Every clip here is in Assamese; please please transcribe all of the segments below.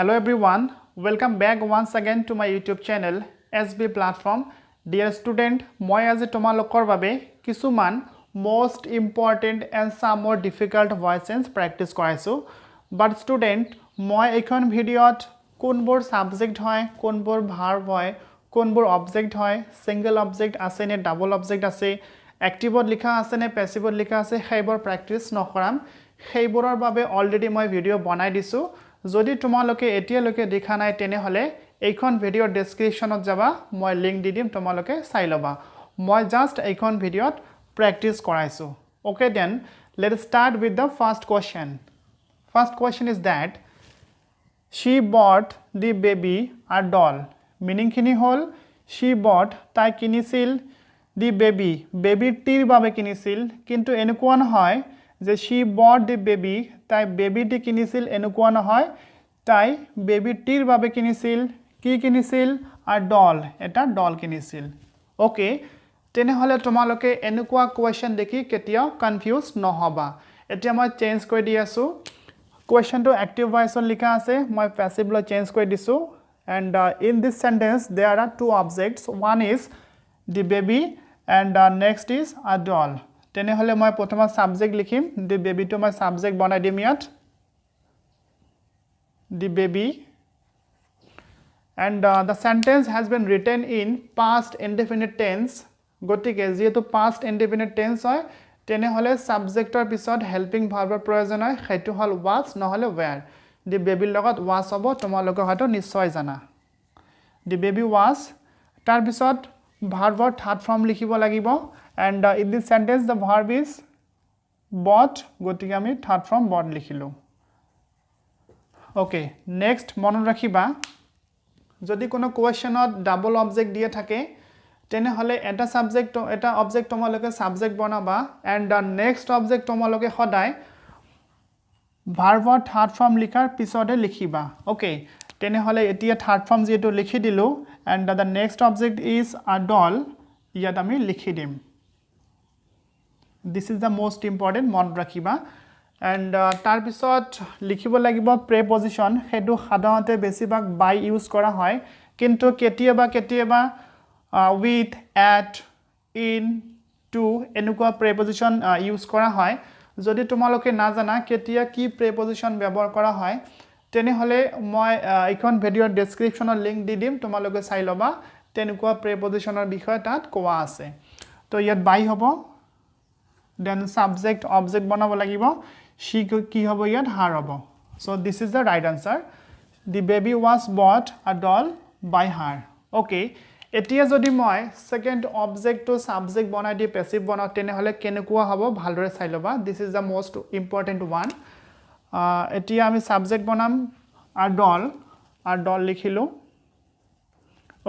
Hello everyone, welcome back once again to my YouTube channel SB Platform. Dear student, moi aji tomalokor babe kisuman most important and some more difficult voices practice koraisu. But student, moi ekhon videot konbor subject hoy, konbor verb hoy, konbor object hoy, single object ase ne double object ase, active likha ase ne passive likha ase, heibor practice nokoram. Heiborar babe already moi video banai disu. যদি তোমালোকে এতিয়ালৈকে দেখা নাই তেনে হলে এইখন ভিডিও ডেসক্ৰিপচনত যাবা মই লিংক দি দিম তোমালোকে চাই লবা মই জাস্ট এইখন ভিডিওত প্ৰ্যাকটিস কৰাইছো okay then let's start with the first question is that she bought the baby a doll meaning খিনি হল she bought তাই কিনিছিল the baby টিৰ বাবে কিনিছিল কিন্তু এনেকুৱা নহয় যে she bought the baby তাই বেবিটি কিনিছিল এনেকুৱা নহয় তাই বেবিটিৰ বাবে কিনিছিল কি কিনিছিল আ ডল এটা ডল কিনিছিল ওকে তেনে হলে তোমালোকে এনেকুৱা কোৱেশ্চন দেখি কেতিয়া কনফিউজ নহবা এতিয়া মই চেঞ্জ কৰি দি আছো কোৱেশ্চনটো এক্টিভ ভয়েসত লিখা আছে মই প্যাসিভলৈ চেঞ্জ কৰি দিছো and in this sentence there are two objects one is the baby and next is a doll তেনে হলে মই প্ৰথমে সাবজেক্ট লিখিম the baby to মই সাবজেক্ট বনাই দিম ইয়াত the baby and the sentence has been written in past indefinite tense গটিকে যেহেতু past indefinite tense হয় তেনে হলে সাবজেক্টৰ পিছত হেল্পিং ভাৰ্বৰ প্ৰয়োজন হয় হেতু হল was নহলে were the baby লগত was হ'ব তোমালোকে হয়তো নিশ্চয় জানা the baby was তাৰ পিছত ভাৰ্বৰ থাৰ্ড ফৰ্ম লিখিব লাগিব and in this sentence the verb is bought গটিকে আমি থাৰ্ড ফৰ্ম bought লিখিলো okay next মনত ৰাখিবা যদি কোনো কোৱেশ্চনত ডাবল অবজেক্ট দিয়া থাকে তেনে হলে এটা সাবজেক্ট এটা অবজেক্ট তোমালোকে সাবজেক্ট বনাবা and the next object তোমালোকে সদায় ভাৰ্বৰ থাৰ্ড ফৰ্ম লিখাৰ পিছতে লিখিবা okay তেনে হলে এতিয়া থাৰ্ড ফৰ্ম যেটো লিখি দিলো and the next object is a doll ইয়াত আমি লিখি দিম this is the most important মনত ৰাখিবা and তাৰ পিছত লিখিব লাগিব প্ৰেপজিশন হেতু সাধাৰণতে বেছিভাগ বাই ইউজ কৰা হয় কিন্তু কেতিয়াবা with at in to এনেকুৱা প্ৰেপজিশন ইউজ কৰা হয় যদি তোমালোকে না জানা কেতিয়া কি প্ৰেপজিশন ব্যৱহাৰ কৰা হয় তেনে হলে মই এইখন ভিডিওৰ ডেসক্ৰিপচনৰ লিংক দি দিম তোমালোকে চাই লবা তেনেকুৱা প্ৰেপজিশনৰ বিষয় তাত কোৱা আছে তো ইয়াত বাই হ'ব then subject object বনাব লাগিব she কি হ'ব ইয়াত her হ'ব so this is the right answer the baby was bought a doll by her okay এতিয়া যদি মই সেকেন্ড অবজেক্ট টু সাবজেক্ট বনাই দি প্যাসিভ বনাও তেনে হলে কেনেকুৱা হ'ব ভালদৰে চাই লবা this is the most important one এতিয়া আমি সাবজেক্ট বনাম a doll লিখিলো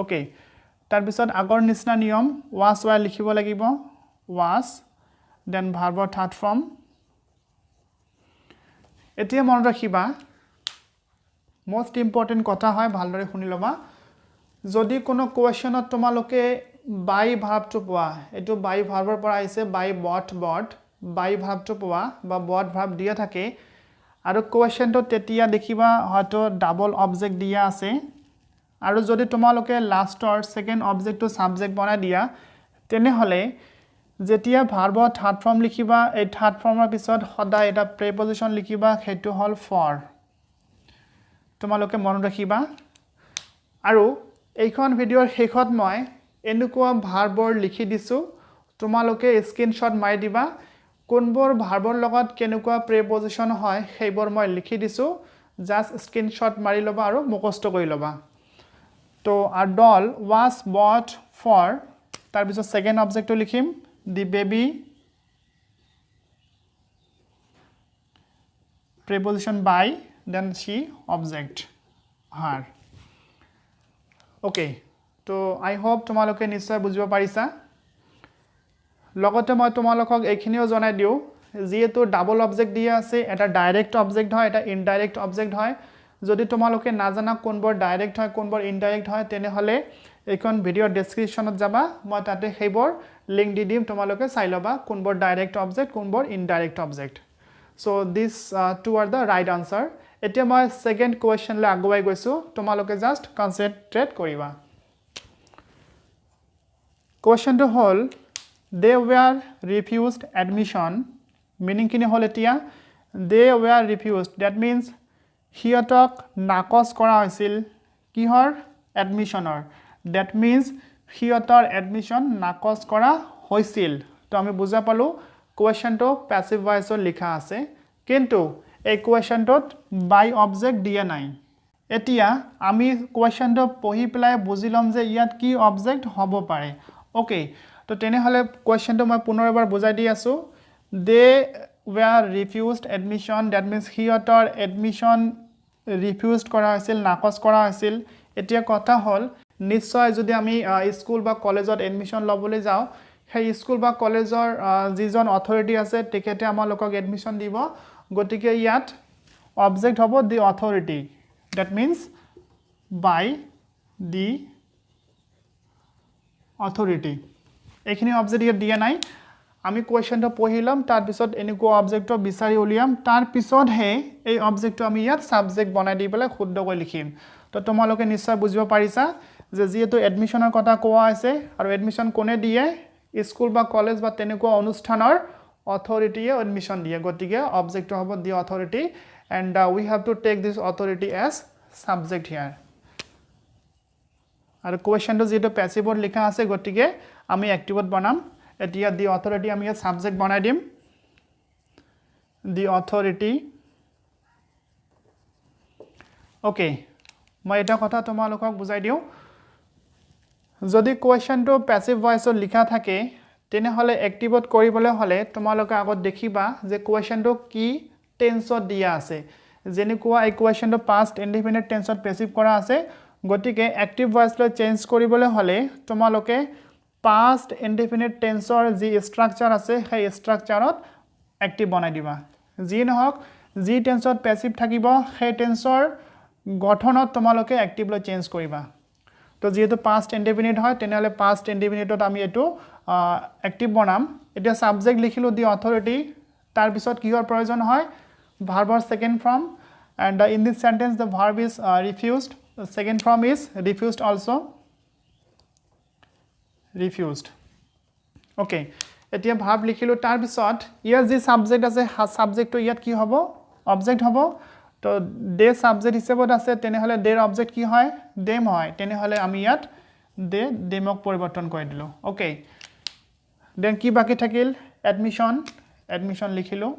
okay তাৰ পিছত আগৰ নিচিনা নিয়ম was were লিখিব লাগিব was then verb third form এতিয়া মনত ৰাখিবা most important কথা হয় ভালদৰে শুনি লবা যদি কোনো কোৱেশ্চনত তোমালোকে বাই ভাৰ্বটো পোৱা এটো বাই ভাৰ্বৰ পৰা আহিছে বাই bought বাই ভাৰ্বটো পোৱা বা bought ভাৰ্ব দিয়া থাকে আৰু কোৱেশ্চনটো তেতিয়া দেখিবা হয়তো ডাবল অবজেক্ট দিয়া আছে আৰু যদি তোমালোকে লাষ্টৰ সেকেন্ড অবজেক্টটো সাবজেক্ট বনাই দিয়া তেনে হলে যেতিয়া ভাৰ্বৰ থাৰ্ড ফৰ্ম লিখিবা এই থাৰ্ড ফৰ্মৰ পিছত সদায় এটা প্ৰেপজিশন লিখিবা হেতু হল for তোমালোকে মনত ৰাখিবা আৰু এইখন ভিডিওৰ শেষত মই এনেকুৱা ভাৰ্বৰ লিখি দিছো তোমালোকে স্ক্ৰিনশ্বট মাৰি দিবা কোনবোৰ ভাৰ্বৰ লগত কেনেকুৱা প্ৰেপজিশন হয় সেইবোৰ মই লিখি দিছো জাস্ট স্ক্ৰিনশ্বট মাৰি লবা আৰু মুখস্থ কৰি লবা তো a doll was bought for তাৰ পিছত সেকেন্ড অবজেক্টটো লিখিম the baby preposition by then she object her okay তো I hope তোমালোকে নিশ্চয় বুজিব পাৰিছা লগতে মই তোমালোকক এইখিনিও জনাই দিও যেহেতু ডাবল অবজেক্ট দিয়া আছে এটা ডাইৰেক্ট অবজেক্ট হয় এটা ইনডাইৰেক্ট অবজেক্ট হয় যদি তোমালোকে না জানা কোনবোৰ ডাইৰেক্ট হয় কোনবোৰ ইনডাইৰেক্ট হয় তেনে হলে এইখন ভিডিও ডেসক্ৰিপচনত যাবা মই তাতে সেইবোৰ লিংক দি দিম তোমালোকে চাই লবা কোনবোৰ ডাইৰেক্ট অবজেক্ট কোনবোৰ indirect object so these two are the right answer এতিয়া মই সেকেন্ড কোৱেশ্চনলৈ আগুৱাই গৈছো তোমালোকে জাস্ট কনসেন্ট্ৰেট কৰিবা কোৱেশ্চনটো হল they were refused admission meaning কিনি হল এতিয়া they were refused that means হিয়তক নাকচ কৰা হৈছিল কিহৰ এডমিশনৰ that means হিয়তৰ এডমিশন নাকচ কৰা হৈছিল তো আমি বুজা পালো কোৱেশ্চনটো প্যাসিভ ভয়েসত লিখা আছে কিন্তু এই কোৱেশ্চনটোত বাই অবজেক্ট দিয়া নাই এতিয়া আমি কোৱেশ্চনটো পঢ়ি পেলাই বুজিলম যে ইয়াত কি অবজেক্ট হ'ব পাৰে ওকে তো তেনেহলে কোৱেশ্চনটো মই পুনৰ এবাৰ বুজাই দি আছো they were refused admission that means হিয়তৰ এডমিশন refused কৰা হৈছিল নাকচ কৰা হৈছিল এতিয়া কথা হল নিশ্চয় যদি আমি স্কুল বা কলেজত এডমিশন লবলৈ যাও সেই স্কুল বা কলেজৰ যিজন অথৰিটি আছে তেখেতে আমালোকক এডমিশন দিব গতিকে ইয়াত অবজেক্ট হ'ব the authority that means by the authority এইখিনি অবজেক্ট ইয়াত দিয়া নাই আমি কোৱেশ্চনটো পঢ়িলাম তাৰ পিছত এনেকুৱা অবজেক্টটো বিচাৰি উলিয়াম তাৰ পিছত হে এই অবজেক্টটো আমি ইয়াত সাবজেক্ট বনাই দি পেলাই শুদ্ধকৈ লিখিম তো তোমালোকে নিশ্চয় বুজিব পাৰিছা যে যেহেতু এডমিশনৰ কথা কোৱা আছে আৰু এডমিশন কোনে দিয়ে স্কুল বা কলেজ বা তেনেকুৱা অনুষ্ঠানৰ অথৰিটিয়ে এডমিশন দিয়ে গতিকে অবজেক্টটো হ'ব the authority and we have to take this authority as subject here আৰু কোৱেশ্চনটো যেটো প্যাসিভত লিখা আছে গতিকে আমি অ্যাক্টিভত বনাম এতিয়া দি অথৰিটি আমি ইয়াত সাবজেক্ট বনাই দিম দি অথৰিটি ওকে মই এটা কথা তোমালোকক বুজাই দিও যদি কোৱেশ্চনটো প্যাসিভ ভয়েসত লিখা থাকে তেনেহলে অ্যাক্টিভত কৰিবলৈ হলে তোমালোকে আগত দেখিবা যে কোৱেশ্চনটো কি টেন্সত দিয়া আছে যেনেকুৱা এই কোৱেশ্চনটো পাষ্ট ইনডিফিনিট টেন্সত প্যাসিভ কৰা আছে গতিকে অ্যাক্টিভ ভয়েসলৈ চেঞ্জ কৰিবলৈ হলে তোমালোকে পাষ্ট ইনডিফিনিট টেন্সৰ যি স্ট্ৰাকচাৰ আছে সেই স্ট্ৰাকচাৰত অ্যাক্টিভ বনাই দিবা যি নহক যি টেন্সত প্যাসিভ থাকিব সেই টেন্সৰ গঠনত তোমালোকে অ্যাক্টিভলৈ চেঞ্জ কৰিবা তো যেহেতু পাষ্ট ইনডিফিনিট হয় তেনেহলে পাষ্ট ইনডিফিনিটত আমি এটো অ্যাক্টিভ বনাম এতিয়া সাবজেক্ট লিখিলো দি অথৰিটি তাৰ পিছত কিহৰ প্ৰয়োজন হয় ভাৰ্বৰ second form and in this sentence the verb is refused the second form is refused also refused okay এতিয়া ভার্ব লিখিলো তাৰ পিছত ইয়াৰ যি সাবজেক্ট আছে সাবজেক্টটো ইয়াত কি হ'ব অবজেক্ট হ'ব তো দে সাবজেক্ট হিচাপত আছে তেনেহলে দেৰ অবজেক্ট কি হয় দেম হয় তেনেহলে আমি ইয়াত দেমক পৰিৱৰ্তন কৰি দিলো ওকে দেন কি বাকি থাকিল এডমিশন লিখিলো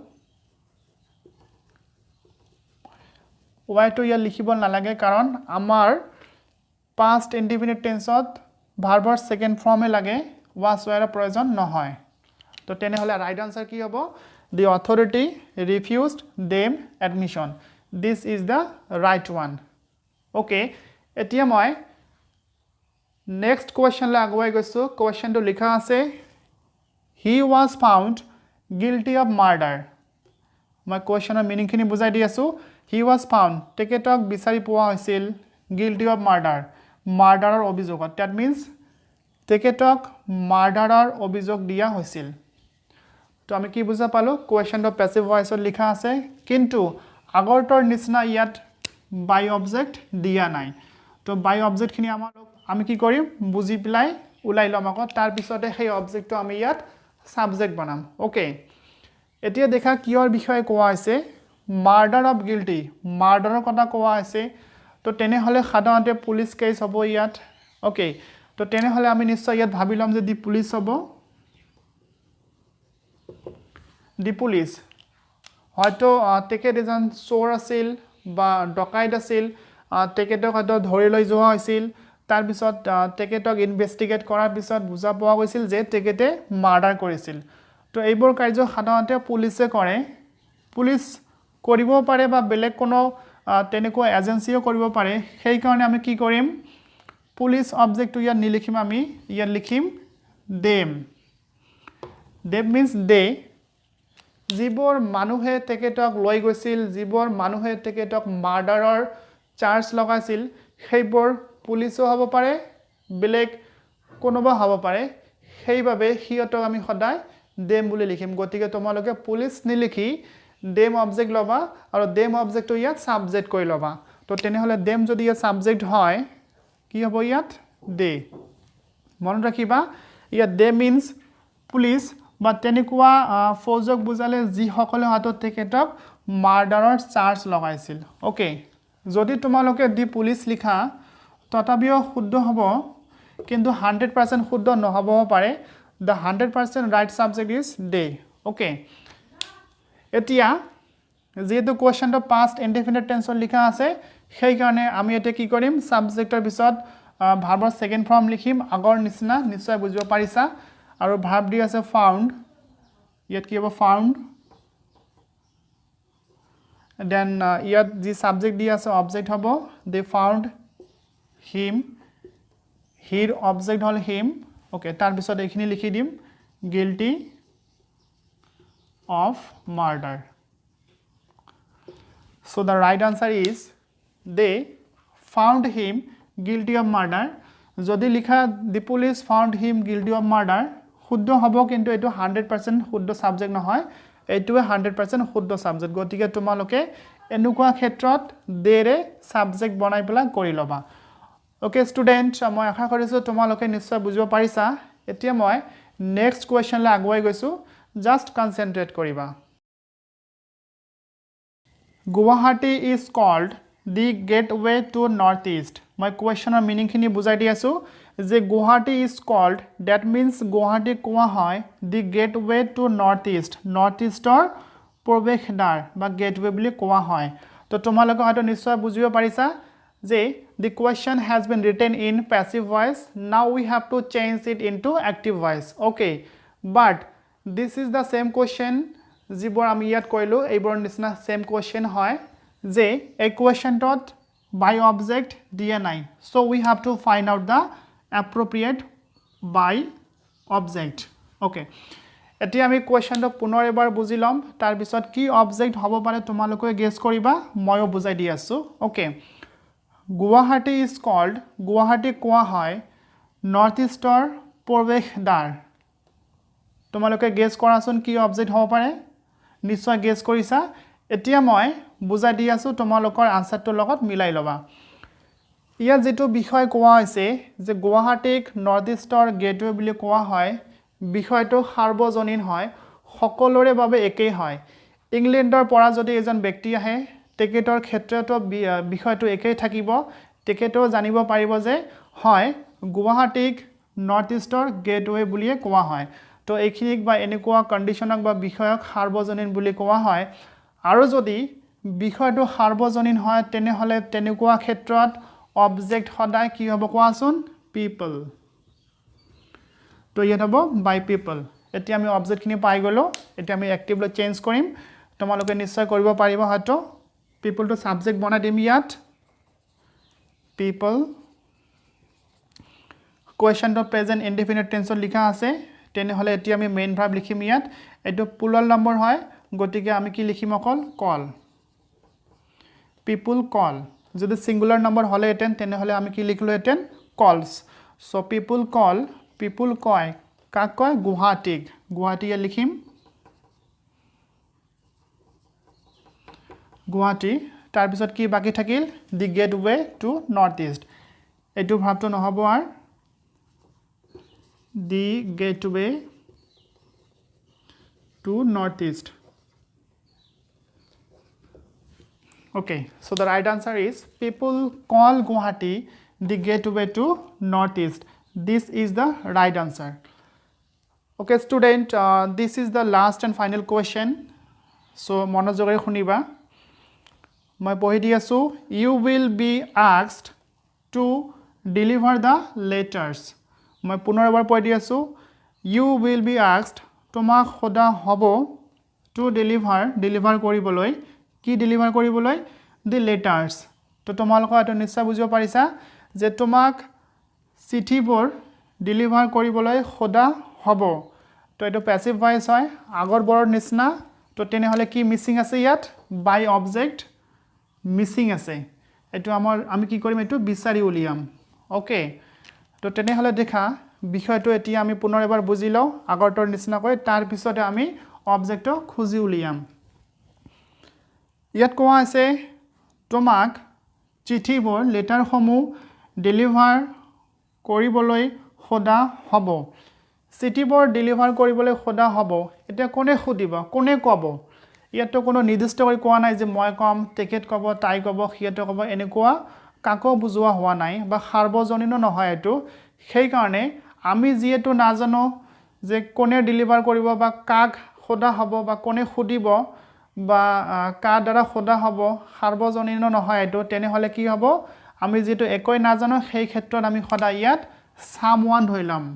ওয়াইটো ইয়াত লিখিব নালাগে কাৰণ আমাৰ পাষ্ট ইনডিফিনিট টেন্সত ভাৰ্বৰ সেকেন্ড ফৰ্মে লাগে was were প্ৰয়োজন নহয় তো তেনেহলে ৰাইট আনসাৰ কি হ'ব the authority refused them admission this is the right one okay এতিয়া মই next question লৈ আগুৱাই গৈছো কোৱেশ্চনটো লিখা আছে he was found guilty of murder মই কোৱেশ্চনৰ মিনিং খিনি বুজাই দি আছো he was found তেখেতক বিচাৰি পোৱা হৈছিল guilty of murderer অভিযোগত that means তেখেতক মাৰ্ডাৰৰ অভিযোগ দিয়া হৈছিল তো আমি কি বুজা পালো কোৱেশ্চনটো প্যাসিভ ভয়েসত লিখা আছে কিন্তু আগৰটোৰ নিচিনা ইয়াত বাই অবজেক্ট দিয়া নাই তো বাই অবজেক্ট খিনি আমি কি কৰিম বুজি পেলাই উলাই লম আকৌ তাৰ পিছতে সেই অবজেক্টটো আমি ইয়াত সাবজেক্ট বনাম ওকে এতিয়া দেখা কিহৰ বিষয়ে কোৱা আছে মাৰ্ডাৰ অফ গিল্টি মাৰ্ডাৰৰ কথা কোৱা আছে তো তেনেহলে সাধাৰণতে পুলিশ কেছ হ'ব ইয়াত ওকে তো তেনেহলে আমি নিশ্চয় ইয়াত ভাবিলম যে দি পুলিশ হ'ব দি পুলিশ হয়তো তেখেত এজন চোৰ আছিল বা ডকাইত আছিল তেখেতক হয়তো ধৰি লৈ যোৱা হৈছিল তাৰ পিছত তেখেতক ইনভেষ্টিগেট কৰাৰ পিছত বুজা পোৱা গৈছিল যে তেখেতে মাৰ্ডাৰ কৰিছিল তো এইবোৰ কাৰ্য সাধাৰণতে পুলিশে কৰে পুলিশ কৰিব পাৰে বা বেলেগ কোনো তেনেকুৱা এজেন্সিও কৰিব পাৰে সেই কাৰণে আমি কি কৰিম পুলিশ অবজেক্টটো ইয়াত নিলিখিম আমি ইয়াত লিখিম them means they যিবোৰ মানুহে তেখেতক লৈ গৈছিল যিবোৰ মানুহে তেখেতক মাৰ্ডাৰৰ চাৰ্জ লগাইছিল সেইবোৰ পুলিশও হ'ব পাৰে বেলেগ কোনোবা হ'ব পাৰে সেইভাবে হিয়তক আমি সদায় them বুলি লিখিম গতিকে তোমালোকে পুলিশ নিলিখি দেম অবজেক্ট লবা আৰু দেম অবজেক্টটো ইয়াত সাবজেক্ট কৰি লবা তো তেনেহলে দেম যদি ইয়াত সাবজেক্ট হয় কি হ'ব ইয়াত দে মনত ৰাখিবা ইয়াত দে মিন্স পুলিচ বা তেনেকুৱা ফৌজক বুজালে যি সকলে হাতত তেখেতক মাৰ্ডাৰৰ চাৰ্জ লগাইছিল ওকে যদি তোমালোকে দি পুলিচ লিখা তথাপিও শুদ্ধ হ'ব কিন্তু 100% শুদ্ধ নহব পাৰে the 100% right subject is they okay এতিয়া যেহেতু কোৱেশ্চনটো past indefinite tense লিখা আছে সেই কাৰণে আমি এটা কি কৰিম সাবজেক্টৰ পিছত ভাৰ্বৰ সেকেন্ড ফৰ্ম লিখিম আগৰ নিচিনা নিশ্চয় বুজিব পাৰিছা আৰু ভাৰ্ব দি আছে found ইয়াত কি হ'ব found then ইয়াত যি সাবজেক্ট দি আছে অবজেক্ট হ'ব they found him here object hall him okay তাৰ পিছত এইখিনি লিখি দিম guilty of murder so the right answer is they found him guilty of murder যদি লিখা the police found him guilty of murder শুদ্ধ হ'ব কিন্তু এটো 100% শুদ্ধ সাবজেক্ট নহয় এটোৱে 100% শুদ্ধ সাবজেক্ট গতিকে তোমালোকে এনেকুৱা ক্ষেত্ৰত দেৰে সাবজেক্ট বনাই পেলা কৰি লবা ওকে স্টুডেন্ট মই আশা কৰিছো তোমালোকে নিশ্চয় বুজিব পাৰিছা এতিয়া মই নেক্সট কোৱেশ্চনলৈ আগুৱাই গৈছো জাস্ট কনসেন্ট্ৰেট কৰিবা Guwahati is called the gateway to north east মই কোৱেশ্চনৰ মিনিংখিনি বুজাই দি আছো যে Guwahati is called that means Guwahati কোৱা হয় দি গেটৱে টু নৰ্থ ইষ্টৰ প্ৰৱেশদ্বাৰ বা গেটৱে বুলি কোৱা হয় তো তোমালোকে হয়তো নিশ্চয় বুজিব পাৰিছা যে the question has been written in passive voice now we have to change it into active voice okay but this is the same question যিবোৰ আমি ইয়াত কইলো এইবোৰ নিচিনা same question হয় যে এই questionত by object দিয়া নাই so we have to find out the appropriate by object okay এতিয়া আমি questionটো পুনৰ এবাৰ বুজি লম তাৰ পিছত কি object হ'ব পাৰে তোমালোকে গেছ কৰিবা ময়ো বুজাই দি আছো okay Guwahati is called Guwahati কোৱা হয় নৰ্থ ইষ্টৰ প্ৰৱেশদ্বাৰ তোমালোকে গেছ কৰাচোন কি অবজেক্ট হ'ব পাৰে নিশ্চয় গেছ কৰিছা এতিয়া মই বুজাই দি আছো তোমালোকৰ আনসাৰটোৰ লগত মিলাই লবা ইয়াত যেটো বিষয় কোৱা হৈছে যে গুৱাহাটীক নৰ্থ ইষ্টৰ গেটৱে বুলি কোৱা হয় বিষয়টো সাৰ্বজনীন হয় সকলোৰে বাবে একেই হয় ইংলেণ্ডৰ পৰা যদি এজন ব্যক্তি আহে টিকেটৰ ক্ষেত্ৰটো বিষয়টো একেই থাকিব টিকেটও জানিব পাৰিব যে হয় গুৱাহাটীক নৰ্থ ইষ্টৰ গেটৱে বুলি কোৱা হয় তো এইখিনিক বা এনেকুৱা কন্ডিশনক বা বিষয়ক সাৰ্বজনীন বুলি কোৱা হয় আৰু যদি বিষয়টো সাৰ্বজনীন হয় তেনেহলে তেনেকুৱা ক্ষেত্ৰত অবজেক্ট সদায় কি হ'ব কোৱাচোন পিপল তো ইয়াত হ'ব বাই পিপল এতিয়া আমি অবজেক্টখিনি পাই গলো এতিয়া আমি এক্টিভলি চেঞ্জ কৰিম তোমালোকে নিশ্চয় কৰিব পাৰিব হয়তো people to subject বনা দিম ইয়াত people question to present indefinite tense লিখা আছে তেনেহলে এতিয়া আমি মেইন ভার্ব লিখিম ইয়াত এটো প্লুরাল নম্বৰ হয় গতিকে আমি কি লিখিম অকল কল people call যদি সিঙ্গুলার নম্বৰ হলে এটেন তেনেহলে আমি কি লিখলো এটেন কলস সো people কয় কাক কয় গুৱাহাটী লিখিম গুৱাহাটী তাৰ পিছত কি বাকি থাকিল the gateway to north east এটো ভাবটো নহব আৰ the gateway to north east okay so the right answer is people call Guwahati the gateway to north east this is the right answer okay student this is the last and final question so monojogare khuniba মই পঢ়ি দি আছো you will be asked to deliver the letters মই পুনৰ এবাৰ পঢ়ি দি আছো you will be asked তোমাক খোদা হ'ব to deliver কৰিবলৈ কি ডেলিভাৰ কৰিবলৈ the letters তো তোমালোক এটা নিশ্চয় বুজিব পাৰিছা যে তোমাক চিঠিবোৰ ডেলিভাৰ কৰিবলৈ খোদা হ'ব তো এটো প্যাসিভ ভয়েস হয় আগৰ বৰৰ নিচিনা তো তেনেহলে কি মিসিং আছে ইয়াত বাই অবজেক্ট মিসিং আছে এটো আমি কি কৰিম এটো বিচাৰি উলিয়াম ওকে তো তেনেহলে দেখা বিষয়টো এতিয়া আমি পুনৰ এবাৰ বুজি লও আগৰটোৰ নিচিনা কৈ তাৰ পিছতে আমি অবজেক্টটো খুজি উলিয়াম ইয়াত কোৱা আছে তোমাক চিঠিবোৰ লেটাৰসমূহ ডেলিভাৰ কৰিবলৈ সোধা হ'ব চিঠিবোৰ ডেলিভাৰ কৰিবলৈ সোধা হ'ব এতিয়া কোনে সুধিব কোনে ক'ব ইয়াতো কোনো নিৰ্দিষ্ট কৰি কোৱা নাই যে মই কম তেখেত ক'ব তাই ক'ব সিহঁতে ক'ব এনেকুৱা কাকো বুজোৱা হোৱা নাই বা সাৰ্বজনীন নহয় এটো সেই কাৰণে আমি যিহেতু নাজানো যে কোনে ডেলিভাৰ কৰিব বা কাক সোধা হ'ব বা কোনে সুধিব বা কাৰ দ্বাৰা সোধা হ'ব সাৰ্বজনীন নহয় এটো তেনেহলে কি হ'ব আমি যেটো একই নাজানো সেই ক্ষেত্ৰত আমি সদায় ইয়াত someone ধৰি লম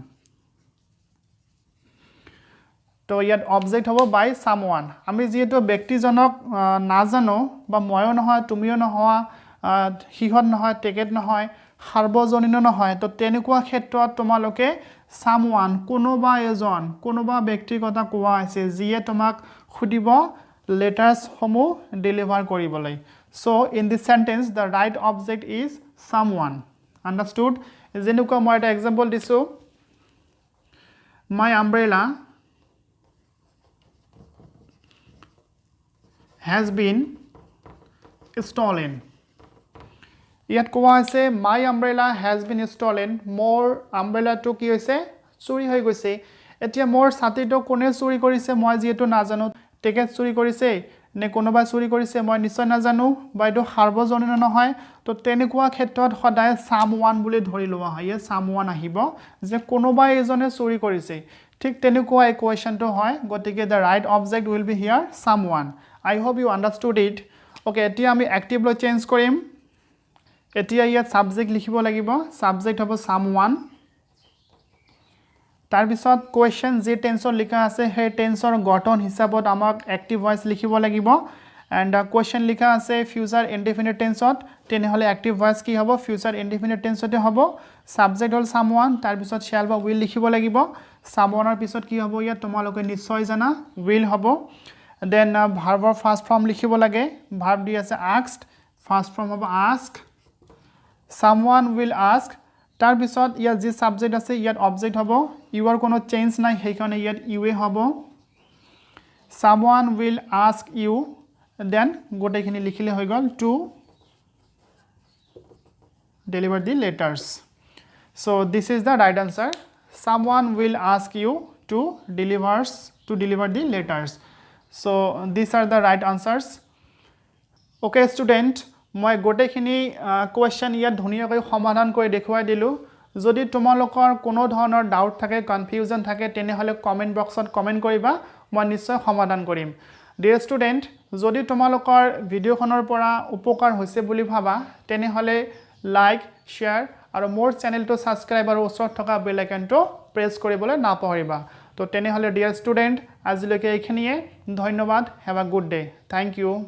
তো ইয়াত অবজেক্ট হ'ব বাই someone আমি যেটো ব্যক্তিজনক নাজানো বা ময়ো নহয় তুমিও নহয় হিহত নহয় তেখেত নহয় সাৰ্বজনীন নহয় তো তেনেকুৱা ক্ষেত্ৰত তোমালোকে someone কোনোবা এজন কোনোবা ব্যক্তিৰ কথা কোৱা আছে যিয়ে তোমাক খুদিব letters সমূহ ডেলিভাৰ কৰিবলৈ so in this sentence the right object is someone understood যেনেকুৱা মই এটা এক্সাম্পল দিছো my umbrella has been stolen ইয়াত কোৱা আছে my umbrella has been stolen মোৰ umbrella টো কি হৈছে চুৰি হৈ গৈছে এতিয়া মোৰ ছাতিটো কোনে চুৰি কৰিছে মই যেটো নাজানো টিকেট চুৰি কৰিছে নে কোনোবা চুৰি কৰিছে মই নিশ্চয় নাজানো বাইটো সাৰ্বজনীন নহয় তো তেনেকুৱা ক্ষেত্ৰত সদায় someone বুলি ধৰি লোৱা হয় someone আহিব যে কোনোবা এজনে চুৰি কৰিছে ঠিক তেনেকুৱা ইকুৱেশনটো হয় গতিকে the right object will be here someone I hope you understood it okay এতিয়া আমি active লৈ চেঞ্জ কৰিম এতিয়া ইয়াত সাবজেক্ট লিখিব লাগিব সাবজেক্ট হ'ব someone তাৰ পিছত কোৱেশ্চন যে টেন্সৰ লিখা আছে হে টেন্সৰ গঠন হিচাপত আমাক এক্টিভ ভয়েস লিখিব লাগিব এন্ড কোৱেশ্চন লিখা আছে ফিউচাৰ ইনডিফিনিট টেন্সত তেনেহলে এক্টিভ ভয়েস কি হ'ব ফিউচাৰ ইনডিফিনিট টেন্সতে হ'ব সাবজেক্ট হল someone তাৰ পিছত shall বা will লিখিব লাগিব someoneৰ পিছত কি হ'ব ইয়াত তোমালোকে নিশ্চয় জানা will হ'ব দেন ভাৰ্বৰ ফাৰ্স্ট ফৰ্ম লিখিব লাগে ভাৰ্ব দি আছে asked ফাৰ্স্ট ফৰ্ম হ'ব ask someone will ask তাৰ পিছত ইয়াত যে সাবজেক্ট আছে ইয়াত অবজেক্ট হ'ব ইউৰ কোনো চেঞ্জ নাই হেইখানে ইয়াত ইউৱে হ'ব someone will ask you then গোটেইখিনি লিখিলে হৈ গল to deliver the letters so this is the right answer someone will ask you to deliver the letters so these are the right answers okay student মই গোটেইখিনি কোৱেশ্চন ইয়াত ধুনিয়াকৈ সমাধান কৰি দেখুৱাই দিলো যদি তোমালোকৰ কোনো ধৰণৰ ডাউট থাকে কনফিউজন থাকে তেনেহলে কমেন্ট বক্সত কমেন্ট কৰিবা মই নিশ্চয় সমাধান কৰিম ডিয়াৰ ষ্টুডেন্ট যদি তোমালোকৰ ভিডিওখনৰ পৰা উপকাৰ হৈছে বুলি ভাবা তেনেহলে লাইক শেয়াৰ আৰু মোৰ চেনেলটো সাবস্ক্ৰাইব আৰু ওচৰত থকা বেল আইকনটো প্ৰেছ কৰিবলৈ নাপাহৰিবা তো তেনেহলে ডিয়াৰ ষ্টুডেন্ট আজিলৈকে এইখিনিয়ে ধন্যবাদ have a good day thank U